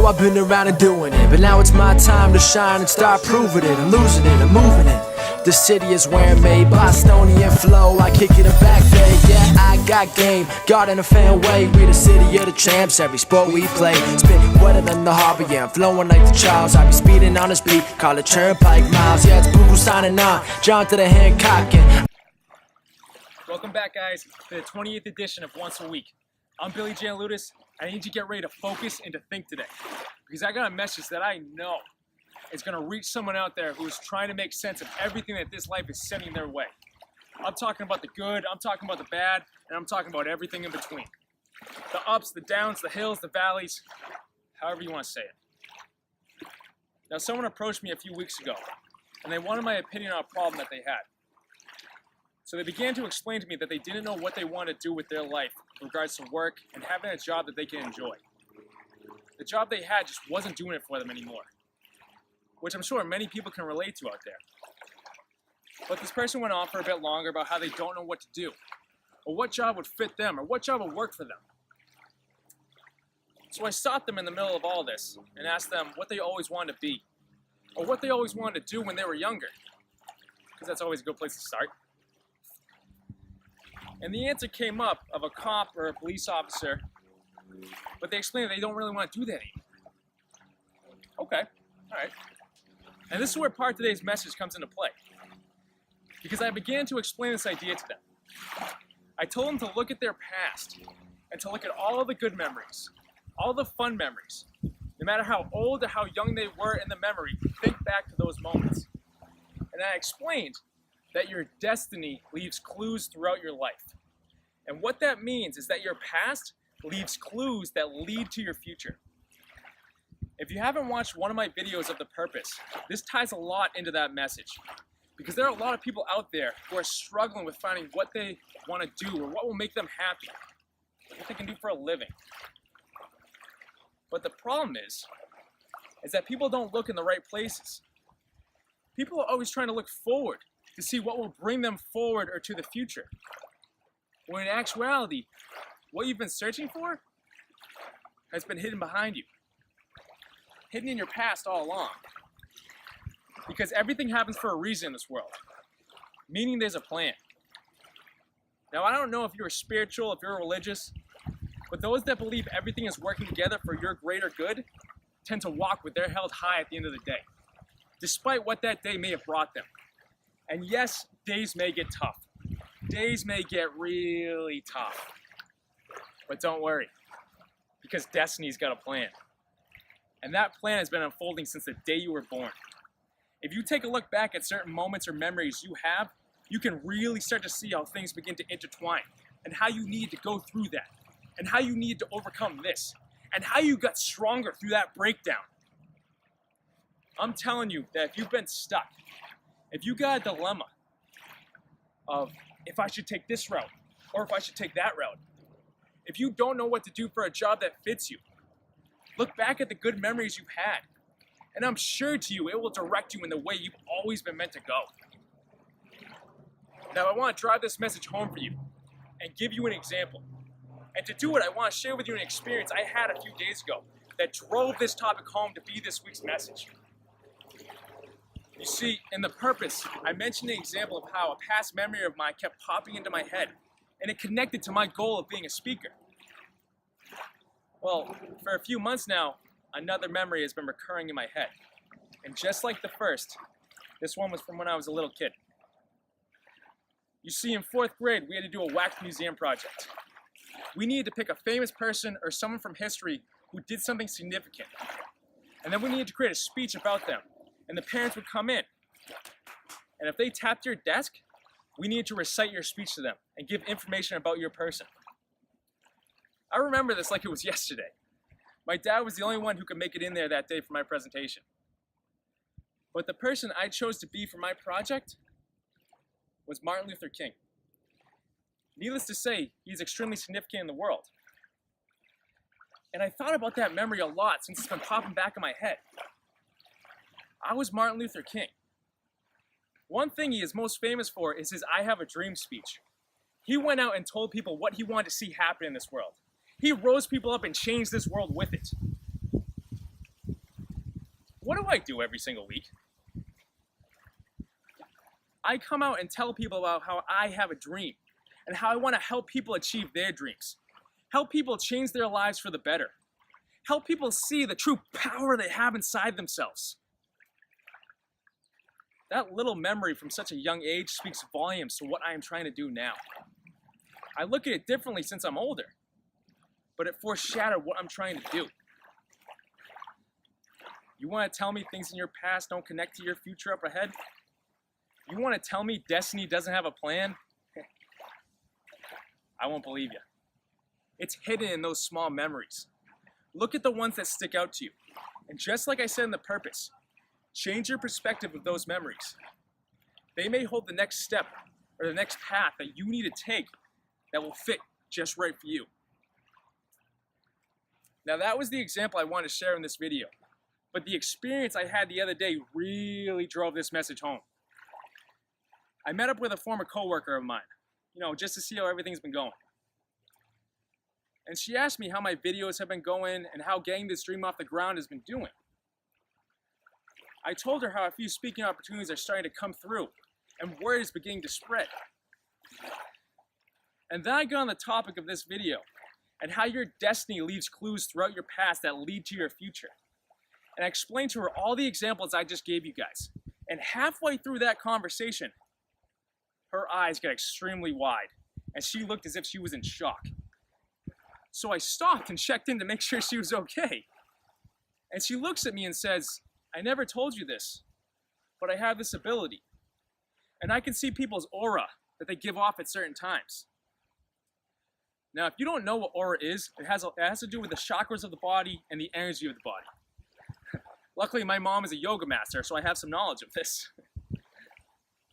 know I've been around and doing it, but now it's my time to shine and start proving it. I'm losing it, I'm moving it. The city is where I'm made, Bostonian flow, I kick it a back day. Yeah, I got game, got in a fan way. We the city of the champs, every sport we play. Spit wetter than the harbor, yeah, I'm flowing like the Charles. I be speeding on this beat, call it Turnpike Miles. Yeah, it's Google signing on, John to the Hancock. Welcome back, guys, to the 28th edition of Once a Week. I'm Billy Janlutis. I need you to get ready to focus and to think today, because I got a message that I know is going to reach someone out there who is trying to make sense of everything that this life is sending their way. I'm talking about the good, I'm talking about the bad, and I'm talking about everything in between. The ups, the downs, the hills, the valleys, however you want to say it. Now, someone approached me a few weeks ago, and they wanted my opinion on a problem that they had. So they began to explain to me that they didn't know what they wanted to do with their life in regards to work and having a job that they can enjoy. The job they had just wasn't doing it for them anymore, which I'm sure many people can relate to out there. But this person went on for a bit longer about how they don't know what to do, or what job would fit them, or what job would work for them. So I stopped them in the middle of all this and asked them what they always wanted to be, or what they always wanted to do when they were younger, because that's always a good place to start. And the answer came up of a cop or a police officer, but they explained that they don't really want to do that anymore. Okay, all right. And this is where part of today's message comes into play, because I began to explain this idea to them. I told them to look at their past and to look at all of the good memories, all the fun memories. No matter how old or how young they were in the memory, think back to those moments. And I explained that your destiny leaves clues throughout your life. And what that means is that your past leaves clues that lead to your future. If you haven't watched one of my videos of The Purpose, this ties a lot into that message. Because there are a lot of people out there who are struggling with finding what they want to do or what will make them happy, what they can do for a living. But the problem is that people don't look in the right places. People are always trying to look forward to see what will bring them forward or to the future. When in actuality, what you've been searching for has been hidden behind you. Hidden in your past all along. Because everything happens for a reason in this world. Meaning there's a plan. Now, I don't know if you're spiritual, if you're religious, but those that believe everything is working together for your greater good tend to walk with their head high at the end of the day, despite what that day may have brought them. And yes, days may get tough. Days may get really tough. But don't worry, because destiny's got a plan. And that plan has been unfolding since the day you were born. If you take a look back at certain moments or memories you have, you can really start to see how things begin to intertwine, and how you need to go through that, and how you need to overcome this, and how you got stronger through that breakdown. I'm telling you that if you've been stuck, if you got a dilemma of if I should take this route or if I should take that route, if you don't know what to do for a job that fits you, look back at the good memories you've had, and I'm sure to you it will direct you in the way you've always been meant to go. Now, I want to drive this message home for you and give you an example. And to do it, I want to share with you an experience I had a few days ago that drove this topic home to be this week's message. You see, in The Purpose, I mentioned an example of how a past memory of mine kept popping into my head, and it connected to my goal of being a speaker. Well, for a few months now, another memory has been recurring in my head. And just like the first, this one was from when I was a little kid. You see, in 4th grade, we had to do a wax museum project. We needed to pick a famous person or someone from history who did something significant. And then we needed to create a speech about them. And the parents would come in. And if they tapped your desk, we needed to recite your speech to them and give information about your person. I remember this like it was yesterday. My dad was the only one who could make it in there that day for my presentation. But the person I chose to be for my project was Martin Luther King. Needless to say, he's extremely significant in the world. And I thought about that memory a lot since it's been popping back in my head. I was Martin Luther King. One thing he is most famous for is his I Have a Dream speech. He went out and told people what he wanted to see happen in this world. He rose people up and changed this world with it. What do I do every single week? I come out and tell people about how I have a dream and how I want to help people achieve their dreams. Help people change their lives for the better. Help people see the true power they have inside themselves. That little memory from such a young age speaks volumes to what I am trying to do now. I look at it differently since I'm older, but it foreshadowed what I'm trying to do. You want to tell me things in your past don't connect to your future up ahead? You want to tell me destiny doesn't have a plan? I won't believe you. It's hidden in those small memories. Look at the ones that stick out to you. And just like I said in the purpose, change your perspective of those memories. They may hold the next step or the next path that you need to take that will fit just right for you. Now that was the example I wanted to share in this video, but the experience I had the other day really drove this message home. I met up with a former coworker of mine, just to see how everything's been going. And she asked me how my videos have been going and how getting this dream off the ground has been doing. I told her how a few speaking opportunities are starting to come through and word is beginning to spread. And then I got on the topic of this video and how your destiny leaves clues throughout your past that lead to your future. And I explained to her all the examples I just gave you guys. And halfway through that conversation, her eyes got extremely wide and she looked as if she was in shock. So I stopped and checked in to make sure she was okay. And she looks at me and says, "I never told you this, but I have this ability. And I can see people's aura that they give off at certain times." Now, if you don't know what aura is, it has to do with the chakras of the body and the energy of the body. Luckily, my mom is a yoga master, so I have some knowledge of this.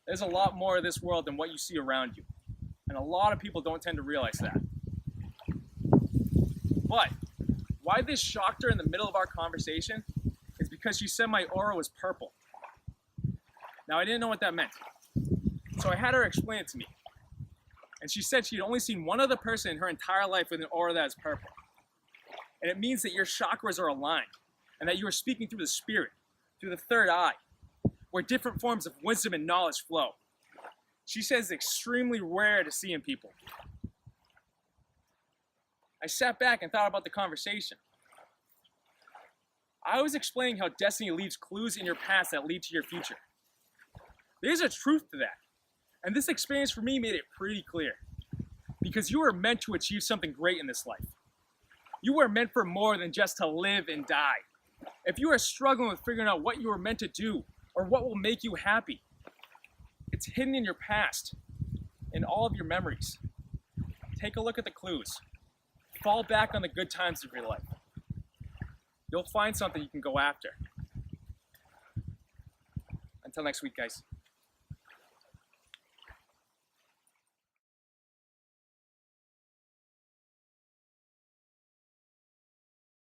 There's a lot more of this world than what you see around you. And a lot of people don't tend to realize that. But why this shocked her in the middle of our conversation is because she said my aura was purple. Now, I didn't know what that meant. So I had her explain it to me. And she said she'd only seen one other person in her entire life with an aura that is purple. And it means that your chakras are aligned and that you are speaking through the spirit, through the third eye, where different forms of wisdom and knowledge flow. She says it's extremely rare to see in people. I sat back and thought about the conversation. I was explaining how destiny leaves clues in your past that lead to your future. There's a truth to that. And this experience for me made it pretty clear. Because you are meant to achieve something great in this life. You are meant for more than just to live and die. If you are struggling with figuring out what you are meant to do or what will make you happy, it's hidden in your past, in all of your memories. Take a look at the clues. Fall back on the good times of your life. You'll find something you can go after. Until next week, guys.